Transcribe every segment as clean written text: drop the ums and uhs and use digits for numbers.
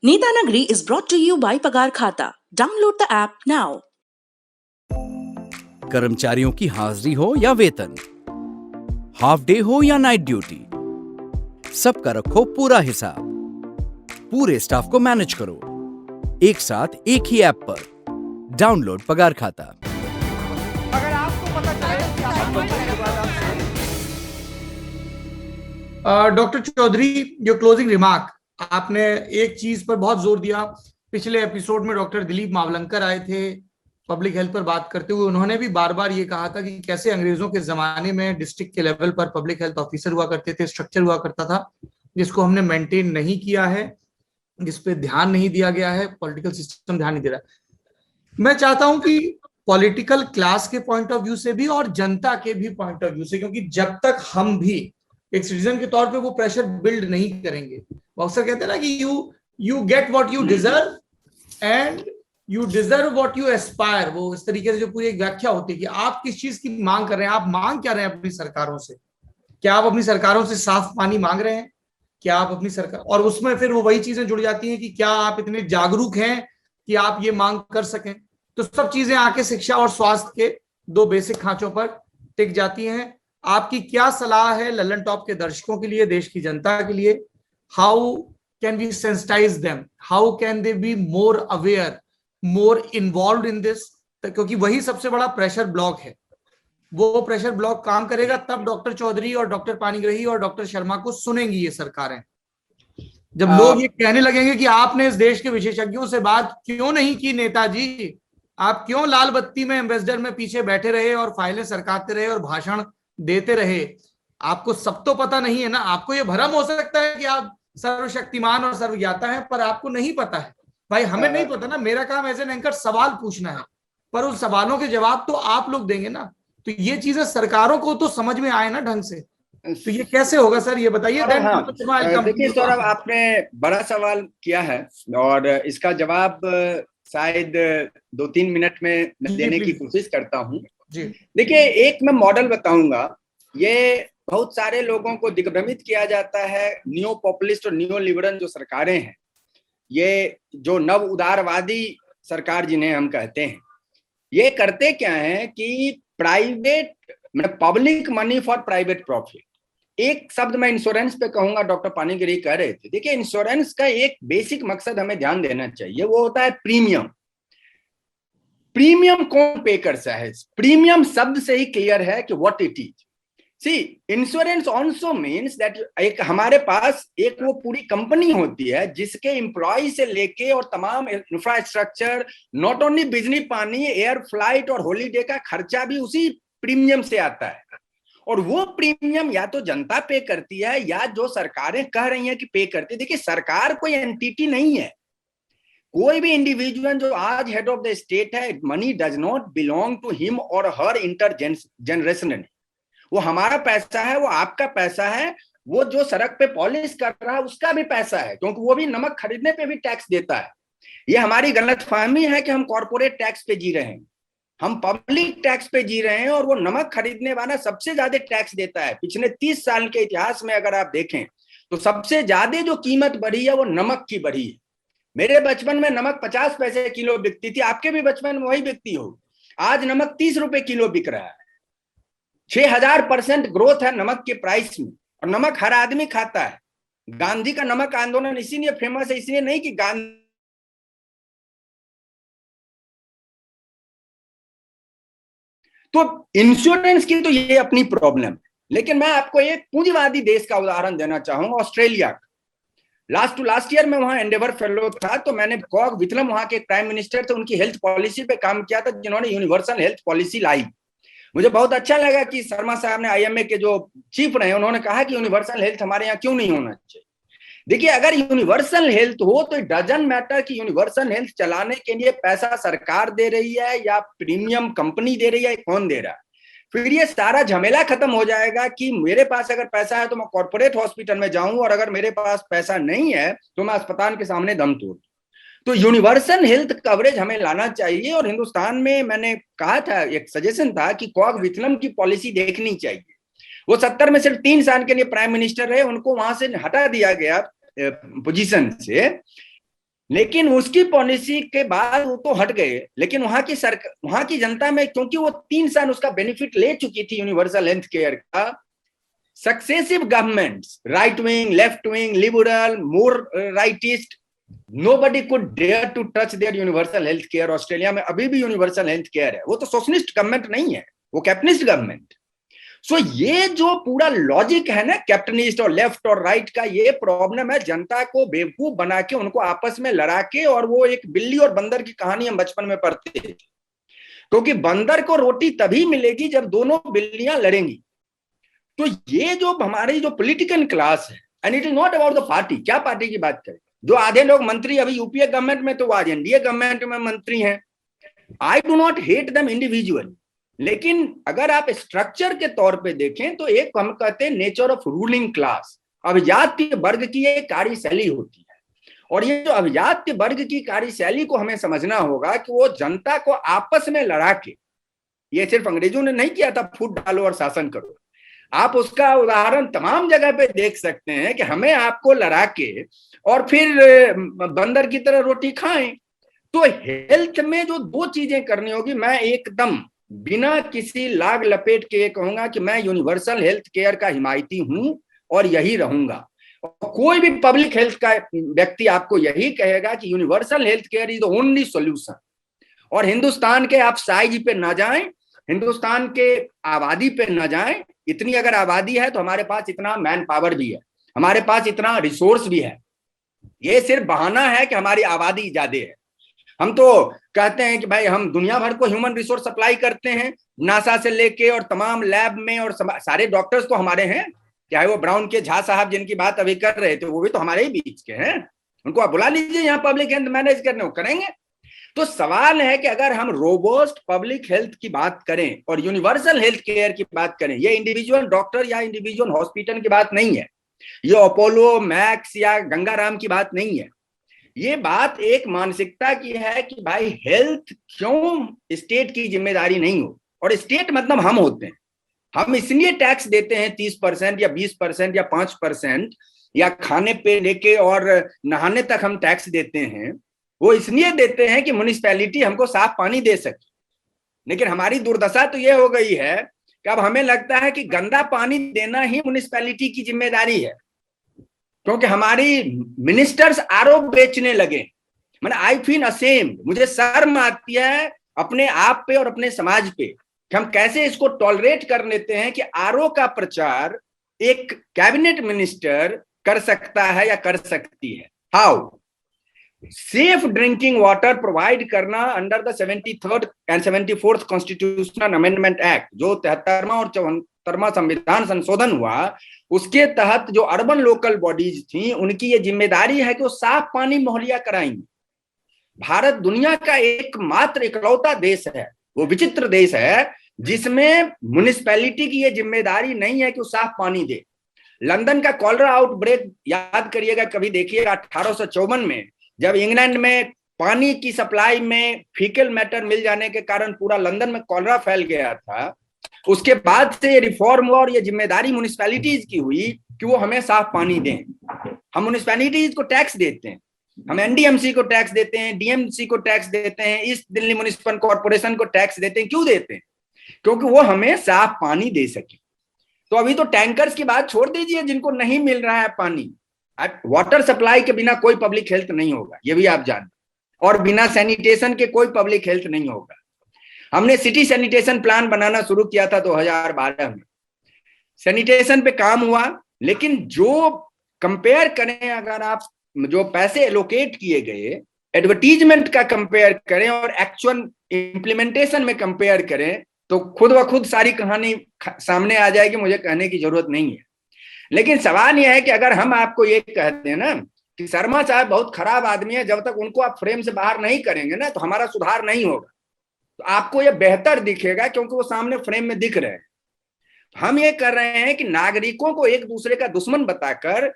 Neeta Nagri is brought to you by Pagar Khata. Download the app now. कर्मचारियों की हाजिरी हो या वेतन, हाफ डे हो या नाइट ड्यूटी, सबका रखो पूरा हिसाब। पूरे स्टाफ को मैनेज करो एक साथ एक ही ऐप पर। डाउनलोड पगार खाता। अगर आपको पता चले कि doctor Chaudhary, your closing remark, आपने एक चीज पर बहुत जोर दिया। पिछले एपिसोड में डॉक्टर दिलीप मावलंकर आए थे पब्लिक हेल्थ पर बात करते हुए। उन्होंने भी बार बार ये कहा था कि कैसे अंग्रेजों के जमाने में डिस्ट्रिक्ट के लेवल पर पब्लिक हेल्थ ऑफिसर हुआ करते थे, स्ट्रक्चर हुआ करता था, जिसको हमने मेंटेन नहीं किया है, जिस पे ध्यान नहीं दिया गया है, पॉलिटिकल सिस्टम ध्यान नहीं दे रहा। मैं चाहता हूं कि पॉलिटिकल क्लास के पॉइंट ऑफ व्यू से भी और जनता के भी पॉइंट ऑफ व्यू से, क्योंकि जब तक हम भी एक सिटीजन के तौर पे वो प्रेशर बिल्ड नहीं करेंगे, वो अक्सर कहते हैं ना कि you get what you deserve and you deserve what you Aspire. वो इस तरीके से जो पूरी एक व्याख्या होती है कि आप किस चीज की मांग कर रहे हैं, आप मांग क्या रहे हैं अपनी सरकारों से। क्या आप अपनी सरकारों से साफ पानी मांग रहे हैं? क्या आप अपनी सरकार, और उसमें फिर वो वही चीजें जुड़ जाती हैं कि क्या आप इतने जागरूक हैं कि आप ये मांग कर सकें। तो सब चीजें आके शिक्षा और स्वास्थ्य के दो बेसिक खांचों पर टिक जाती हैं। आपकी क्या सलाह है ललन टॉप के दर्शकों के लिए, देश की जनता के लिए? How can we sensitize them, how can they be more aware, more involve in this? क्योंकि वही सबसे बड़ा प्रेशर ब्लॉक है। वो प्रेशर ब्लॉक काम करेगा तब डॉक्टर चौधरी और डॉक्टर पानीग्राही और डॉक्टर शर्मा को सुनेंगी ये सरकारें। जब लोग ये कहने लगेंगे कि आपने इस देश के विशेषज्ञों से बात क्यों नहीं की नेताजी, आप क्यों लाल बत्ती में एम्बेसडर में पीछे बैठे रहे और फाइलें सरकाते रहे और भाषण देते रहे? आपको सब तो पता नहीं है ना। आपको ये भ्रम हो सकता है कि आप सर्वशक्तिमान और सर्वज्ञाता हैं, पर आपको नहीं पता है। भाई हमें नहीं पता ना, मेरा काम एज एन एंकर सवाल पूछना है, पर उन सवालों के जवाब तो आप लोग देंगे ना। तो ये चीजें सरकारों को तो समझ में आए ना ढंग से। तो ये कैसे होगा सर, ये बताइए। देखिए सौरभ, आपने बड़ा सवाल किया है और इसका जवाब शायद 2-3 मिनट में देने की कोशिश करता हूँ। देखिए, एक मैं मॉडल बताऊंगा। ये बहुत सारे लोगों को दिग्भ्रमित किया जाता है। नियो पॉपुलिस्ट और नियो लिबरल जो सरकारें हैं, ये जो नव उदारवादी सरकार जिन्हें हम कहते हैं, ये करते क्या है कि private public money for private profit. एक शब्द मैं इंश्योरेंस पे कहूंगा, डॉक्टर पानीग्राही कह रहे थे। देखिए, इंश्योरेंस का एक बेसिक मकसद हमें ध्यान देना चाहिए, वो होता है प्रीमियम। प्रीमियम कौन पे करता है? प्रीमियम शब्द से ही क्लियर है कि what it is. See, insurance also means that एक हमारे पास एक वो पूरी कंपनी होती है जिसके एम्प्लॉय से लेके और तमाम इंफ्रास्ट्रक्चर, नॉट ओनली बिजली, पानी, एयर फ्लाइट और हॉलीडे का खर्चा भी उसी प्रीमियम से आता है। और वो प्रीमियम या तो जनता पे करती है या जो सरकारें कह रही हैं कि पे करती है। देखिए, सरकार कोई एंटिटी नहीं है। कोई भी इंडिविजुअल जो आज हेड ऑफ द स्टेट है, money does not belong to him और हर इंटर जनरेशनली। वो हमारा पैसा है, वो आपका पैसा है, वो जो सड़क पे पॉलिश कर रहा है उसका भी पैसा है, क्योंकि वो भी नमक खरीदने पे भी टैक्स देता है। ये हमारी गलतफहमी है कि हम कॉर्पोरेट टैक्स पे जी रहे हैं, हम पब्लिक टैक्स पे जी रहे हैं। और वो नमक खरीदने वाला सबसे ज्यादा टैक्स देता है। पिछले 30 साल के इतिहास में अगर आप देखें तो सबसे ज्यादा जो कीमत बढ़ी है वो नमक की बढ़ी है। मेरे बचपन में नमक 50 पैसे किलो बिकती थी, आपके भी बचपन में वही बिकती हो। आज नमक 30 रुपए किलो बिक रहा है। 6000% ग्रोथ है नमक के प्राइस में, और नमक हर आदमी खाता है। गांधी का नमक आंदोलन इसीलिए फेमस है, इसलिए नहीं कि गांधी, तो इंश्योरेंस की तो ये अपनी प्रॉब्लम है। लेकिन मैं आपको एक पूंजीवादी देश का उदाहरण देना चाहूंगा, ऑस्ट्रेलिया का। लास्ट ईयर में वहां एंडेवर फेलो था, तो मैंने कॉग विथलम, वहां के प्राइम मिनिस्टर थे, उनकी हेल्थ पॉलिसी पे काम किया था, जिन्होंने यूनिवर्सल हेल्थ पॉलिसी लाई। मुझे बहुत अच्छा लगा कि शर्मा साहब ने, आईएमए के जो चीफ रहे, उन्होंने कहा कि यूनिवर्सल हेल्थ हमारे यहाँ क्यों नहीं होना चाहिए। देखिए, अगर यूनिवर्सल हेल्थ हो तो इट डजंट मैटर कि यूनिवर्सल हेल्थ चलाने के लिए पैसा सरकार दे रही है या प्रीमियम कंपनी दे रही है, कौन दे रहा है। फिर ये सारा झमेला खत्म हो जाएगा कि मेरे पास अगर पैसा है तो मैं कॉर्पोरेट हॉस्पिटल में जाऊं, और अगर मेरे पास पैसा नहीं है तो मैं अस्पताल के सामने दम तोड़। तो यूनिवर्सल हेल्थ कवरेज हमें लाना चाहिए। और हिंदुस्तान में मैंने कहा था, एक सजेशन था कि कॉग विथलम की पॉलिसी देखनी चाहिए। वो 70 में सिर्फ 3 साल के लिए प्राइम मिनिस्टर रहे, उनको वहां से हटा दिया गया पोजीशन से। लेकिन उसकी पॉलिसी के बाद वो तो हट गए, लेकिन वहां की जनता में, क्योंकि वो 3 साल उसका बेनिफिट ले चुकी थी यूनिवर्सल हेल्थ केयर का, successive governments, right wing, left wing, liberal, more rightist, nobody could dare to touch their universal health care। Australia में अभी भी यूनिवर्सल हेल्थ केयर है, वो तो सोशलिस्ट गवर्नमेंट नहीं है, वो कैपिटलिस्ट गवर्नमेंट। सो ये जो पूरा लॉजिक है ना कैपिटलिस्ट और लेफ्ट और राइट का, ये प्रॉब्लम है जनता को बेवकूफ बना के, उनको आपस में लड़ा के, और वो एक बिल्ली और बंदर की कहानी हम बचपन में पढ़ते थे, क्योंकि बंदर को रोटी तभी मिलेगी जब दोनों बिल्लियां लड़ेंगी। तो ये जो हमारी जो पॉलिटिकल क्लास है, and it is not about the party, क्या पार्टी की बात करें, जो आधे लोग मंत्री अभी यूपीए गवर्नमेंट में, तो आज एनडीए गवर्नमेंट में मंत्री हैं। I do not hate them individual, लेकिन अगर आप स्ट्रक्चर के तौर पे देखें तो एक हम कहते हैं नेचर ऑफ रूलिंग क्लास, अभिजात्य वर्ग की एक कार्यशैली होती है। और ये जो अभिजात्य वर्ग की कार्यशैली को हमें समझना होगा कि वो जनता को आपस में लड़ा के, ये सिर्फ अंग्रेजों ने नहीं किया था फूट डालो और शासन करो, आप उसका उदाहरण तमाम जगह पे देख सकते हैं कि हमें आपको लड़ा के और फिर बंदर की तरह रोटी खाएं। तो हेल्थ में जो 2 चीजें करनी होगी, मैं एकदम बिना किसी लाग लपेट के कहूंगा कि मैं यूनिवर्सल हेल्थ केयर का हिमायती हूं और यही रहूंगा। और कोई भी पब्लिक हेल्थ का व्यक्ति आपको यही कहेगा कि universal health care is the only solution. और हिंदुस्तान के आप साइज पे ना जाएं, हिंदुस्तान के आबादी पे ना जाएं, इतनी अगर आबादी है तो हमारे पास इतना मैन पावर भी है, हमारे पास इतना रिसोर्स भी है। ये सिर्फ बहाना है कि हमारी आबादी ज्यादा है। हम तो कहते हैं कि भाई हम दुनिया भर को ह्यूमन रिसोर्स सप्लाई करते हैं, नासा से लेके और तमाम लैब में, और सारे डॉक्टर्स तो हमारे हैं, चाहे वो ब्राउन के झा साहब जिनकी बात अभी कर रहे थे, वो भी तो हमारे ही बीच के हैं। उनको आप बुला लीजिए यहाँ पब्लिक हेल्थ मैनेज करने, वो करेंगे। तो सवाल है कि अगर हम रोबोस्ट पब्लिक हेल्थ की बात करें और यूनिवर्सल हेल्थ केयर की बात करें, ये इंडिविजुअल डॉक्टर या इंडिविजुअल हॉस्पिटल की बात नहीं है, ये अपोलो, मैक्स या गंगाराम की बात नहीं है, ये बात एक मानसिकता की है कि भाई हेल्थ क्यों स्टेट की जिम्मेदारी नहीं हो। और स्टेट मतलब हम होते हैं, हम इसलिए टैक्स देते हैं 30% या 20% या 5%, या खाने पे लेके और नहाने तक हम टैक्स देते हैं, वो इसलिए देते हैं कि म्युनिसिपैलिटी हमको साफ पानी दे सके। लेकिन हमारी दुर्दशा तो ये हो गई है कि अब हमें लगता है कि गंदा पानी देना ही म्युनिसिपैलिटी की जिम्मेदारी है, क्योंकि हमारी मिनिस्टर्स आरओ बेचने लगे। मैंने आई फील असेम्ड, मुझे शर्म आती है अपने आप पे और अपने समाज पे कि हम कैसे इसको टॉलरेट कर लेते हैं कि आरओ का प्रचार एक कैबिनेट मिनिस्टर कर सकता है या कर सकती है। How? Safe drinking water provide करना under the 73rd and 74th constitutional amendment act, जो 73वां और 74वां संविधान संशोधन हुआ, उसके तहत जो अर्बन लोकल बॉडीज थी, उनकी ये जिम्मेदारी है कि वो साफ पानी मुहैया कराएंगे। भारत दुनिया का एकमात्र इकलौता देश है, वो विचित्र देश है, जिसमें म्युनिसिपैलिटी की ये जिम्मेदारी नहीं है कि वो साफ पानी दे। लंदन का कॉलरा आउटब्रेक याद करिएगा, कभी देखिएगा 1854 में, जब इंग्लैंड में पानी की सप्लाई में फीकल मैटर मिल जाने के कारण पूरा लंदन में कॉलरा फैल गया था। उसके बाद से ये रिफॉर्म हुआ और ये जिम्मेदारी म्युनिसिपैलिटीज की हुई कि वो हमें साफ पानी दें। हम म्युनिसिपैलिटीज को टैक्स देते हैं, हम एनडीएमसी को टैक्स देते हैं, डीएमसी को टैक्स देते हैं, ईस्ट दिल्ली म्युनिसिपल कॉर्पोरेशन को टैक्स देते हैं। क्यों देते हैं? क्योंकि वो हमें साफ पानी दे सके। तो अभी तो टैंकर्स की बात छोड़ दीजिए, जिनको नहीं मिल रहा है पानी। वाटर सप्लाई के बिना कोई पब्लिक हेल्थ नहीं होगा, ये भी आप जानते, और बिना सैनिटेशन के कोई पब्लिक हेल्थ नहीं होगा। हमने सिटी सैनिटेशन प्लान बनाना शुरू किया था 2012 में, सैनिटेशन पे काम हुआ, लेकिन जो कंपेयर करें, अगर आप जो पैसे एलोकेट किए गए एडवर्टीजमेंट का कंपेयर करें और एक्चुअल इंप्लीमेंटेशन में कंपेयर करें, तो खुद ब खुद सारी कहानी सामने आ जाएगी, मुझे कहने की जरूरत नहीं है। लेकिन सवाल यह है कि अगर हम आपको ये कहते हैं ना कि शर्मा साहब बहुत खराब आदमी है, जब तक उनको आप फ्रेम से बाहर नहीं करेंगे ना, तो हमारा सुधार नहीं होगा। तो आपको ये बेहतर दिखेगा क्योंकि वो सामने फ्रेम में दिख रहे हैं। हम ये कर रहे हैं कि नागरिकों को एक दूसरे का दुश्मन बताकर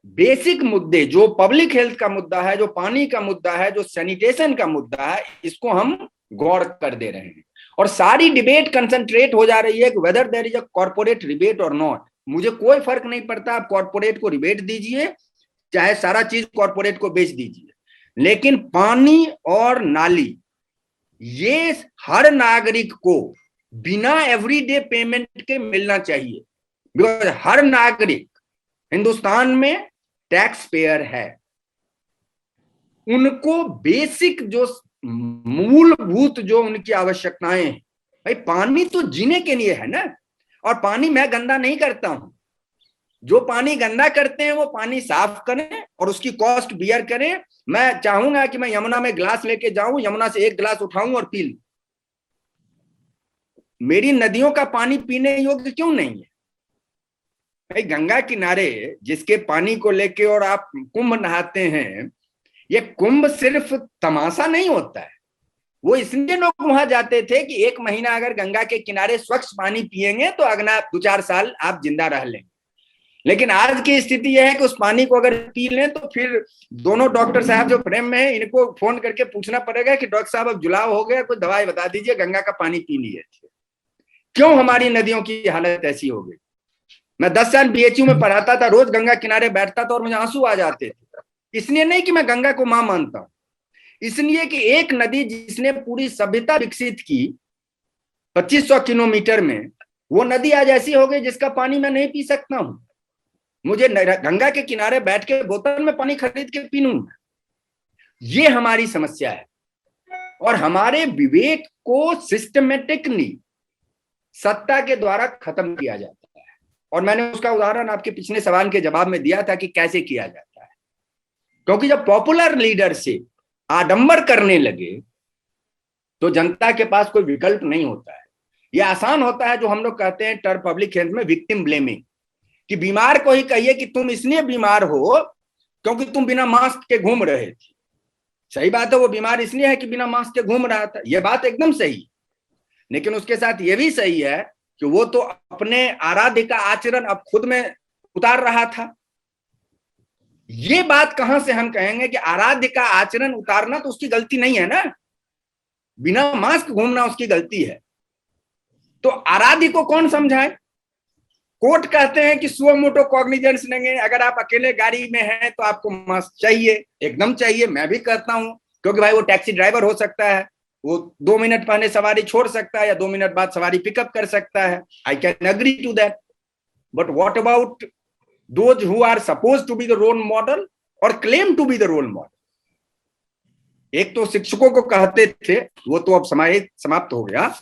बेसिक मुद्दे, जो पब्लिक हेल्थ का मुद्दा है, जो पानी का मुद्दा है, जो सैनिटेशन का मुद्दा है, इसको हम गौर कर दे रहे हैं। और सारी डिबेट कंसंट्रेट हो जा रही है कि whether there is a corporate rebate और नॉट। मुझे कोई फर्क नहीं पड़ता, आप कॉर्पोरेट को रिबेट दीजिए, चाहे सारा चीज कॉर्पोरेट को बेच दीजिए। लेकिन पानी और नाली ये हर नागरिक को बिना एवरीडे पेमेंट के मिलना चाहिए, बिकॉज हर नागरिक हिंदुस्तान में टैक्स पेयर है। उनको बेसिक जो मूलभूत जो उनकी आवश्यकताएं हैं, भाई पानी तो जीने के लिए है ना, और पानी मैं गंदा नहीं करता हूं। जो पानी गंदा करते हैं वो पानी साफ करें और उसकी कॉस्ट बियर करें। मैं चाहूंगा कि मैं यमुना में ग्लास लेके जाऊं, यमुना से एक गिलास उठाऊं और पी लूं। मेरी नदियों का पानी पीने योग्य क्यों नहीं है? भाई गंगा किनारे जिसके पानी को लेके और आप कुंभ नहाते हैं, ये कुंभ सिर्फ तमाशा नहीं होता है। वो इसलिए लोग वहां जाते थे कि एक महीना अगर गंगा के किनारे स्वच्छ पानी पिएंगे तो अगला 2-4 साल आप जिंदा रह लेंगे। लेकिन आज की स्थिति यह है कि उस पानी को अगर पी लें तो फिर दोनों डॉक्टर साहब जो फ्रेम में है, इनको फोन करके पूछना पड़ेगा कि डॉक्टर साहब अब जुलाब हो गया, कोई दवाई बता दीजिए, गंगा का पानी पी लिए थे। क्यों हमारी नदियों की हालत ऐसी हो गई? मैं 10 साल बीएचयू में पढ़ाता था, रोज गंगा किनारे बैठता था और मुझे आंसू आ जाते थे। इसलिए नहीं कि मैं गंगा को मां मानता हूं, इसलिए कि एक नदी जिसने पूरी सभ्यता विकसित की 2500 किलोमीटर में, वो नदी आज ऐसी हो गई जिसका पानी मैं नहीं पी सकता हूं। मुझे गंगा के किनारे बैठ के बोतल में पानी खरीद के पी लूंगा। ये हमारी समस्या है और हमारे विवेक को सिस्टमेटिकली सत्ता के द्वारा खत्म किया जाता है। और मैंने उसका उदाहरण आपके पिछले सवाल के जवाब में दिया था कि कैसे किया जाता है। क्योंकि जब पॉपुलर लीडर से आडंबर करने लगे तो जनता के पास कोई विकल्प नहीं होता है। यह आसान होता है जो हम लोग कहते हैं टर्म पब्लिक हेल्थ में विक्टिम ब्लेमिंग, कि बीमार को ही कहिए कि तुम इसलिए बीमार हो क्योंकि तुम बिना मास्क के घूम रहे थे। सही बात है, वो बीमार इसलिए है कि बिना मास्क के घूम रहा था, यह बात एकदम सही। लेकिन उसके साथ यह भी सही है कि वो तो अपने आराध्य का आचरण अब खुद में उतार रहा था। ये बात कहां से हम कहेंगे कि आराध्य का आचरण उतारना तो उसकी गलती नहीं है ना, बिना मास्क घूमना उसकी गलती है। तो आराध्य को कौन समझाए? कोर्ट कहते हैं कि सुओ मोटो कॉग्निजेंस लेंगे, अगर आप अकेले गाड़ी में हैं तो आपको मास्क चाहिए, एकदम चाहिए। मैं भी कहता हूं, क्योंकि भाई वो टैक्सी ड्राइवर हो सकता है, वो 2 मिनट पहले सवारी छोड़ सकता है या 2 मिनट बाद सवारी पिकअप कर सकता है। I can agree to that, but what about those who are suppose to be the role model और claim to be the role model? एक तो शिक्षकों को कहते थे, वो तो अब समाप्त हो गया,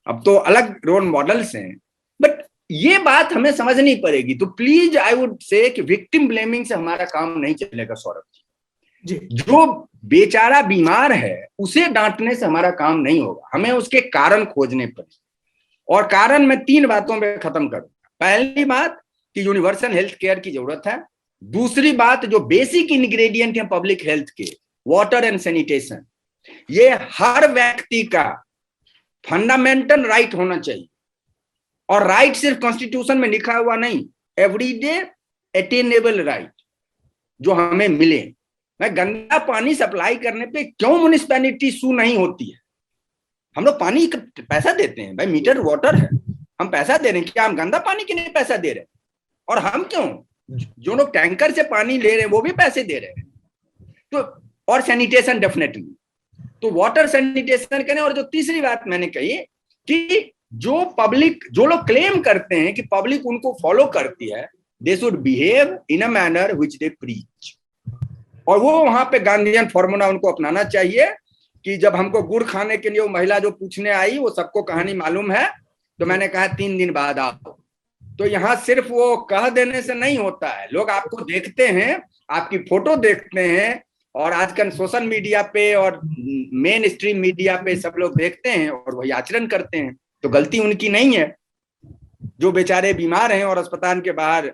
अब तो अलग रोल मॉडल्स हैं। बट ये बात हमें समझनी पड़ेगी। तो प्लीज आई वुड से कि विक्टिम ब्लेमिंग से हमारा काम नहीं चलेगा सौरभ जी। जो बेचारा बीमार है उसे डांटने से हमारा काम नहीं होगा, हमें उसके कारण खोजने पड़े। और कारण मैं 3 बातों में खत्म करूंगा। पहली बात कि यूनिवर्सल हेल्थ केयर की जरूरत है। दूसरी बात, जो बेसिक इंग्रेडिएंट है पब्लिक हेल्थ के, वाटर एंड सैनिटेशन, ये हर व्यक्ति का फंडामेंटल राइट होना चाहिए। और राइट सिर्फ कॉन्स्टिट्यूशन में लिखा हुआ नहीं, एवरीडे अटेनेबल राइट जो हमें मिले। मैं गंदा पानी सप्लाई करने पे क्यों म्युनिसिपैलिटी सू नहीं होती है? हम लोग पानी का पैसा देते हैं, भाई मीटर वाटर है, हम पैसा दे रहे हैं, क्या हम गंदा पानी के लिए पैसा दे रहे हैं? और हम क्यों, जो लोग टैंकर से पानी ले रहे हैं वो भी पैसे दे रहे हैं। तो और सैनिटेशन डेफिनेटली, तो वाटर सैनिटेशन करें। और जो तीसरी बात मैंने कही कि जो लोग क्लेम करते हैं कि पब्लिक उनको फॉलो करती है, they should behave in a manner which they preach. और वो वहां पे गांधीयन फॉर्मूला उनको अपनाना चाहिए कि जब हमको गुड़ खाने के लिए वो महिला जो पूछने आई, वो सबको कहानी मालूम है, तो मैंने कहा 3 दिन बाद आओ। तो यहाँ सिर्फ वो कह देने से नहीं होता है, लोग आपको देखते हैं, आपकी फोटो देखते हैं, और आजकल सोशल मीडिया पे और मेन स्ट्रीम मीडिया पे सब लोग देखते हैं और वही आचरण करते हैं। तो गलती उनकी नहीं है, जो बेचारे बीमार हैं और अस्पताल के बाहर